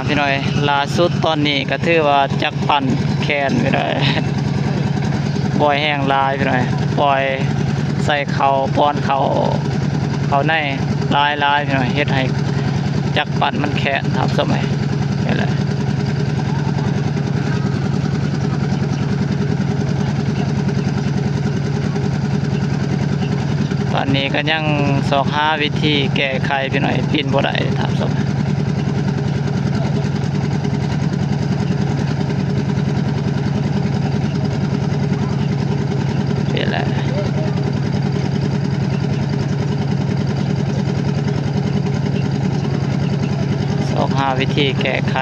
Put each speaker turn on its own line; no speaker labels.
พี่น้อยล่าสุดตอนนี้ก็ถือว่าจักปั่นแคนพี่น้อยปล่อยแห้งลายพี่น้อยปล่อยใส่เขาป้อนเขาในลายพี่น้อยเฮ็ดให้จักปั่นมันแคนทับสมัยนี่แหละตอนนี้ก็ยังสอกหาวิธีแก้ไขพี่น้อยปีนบ่ได้ทับสมัยหาวิธีแก้ไข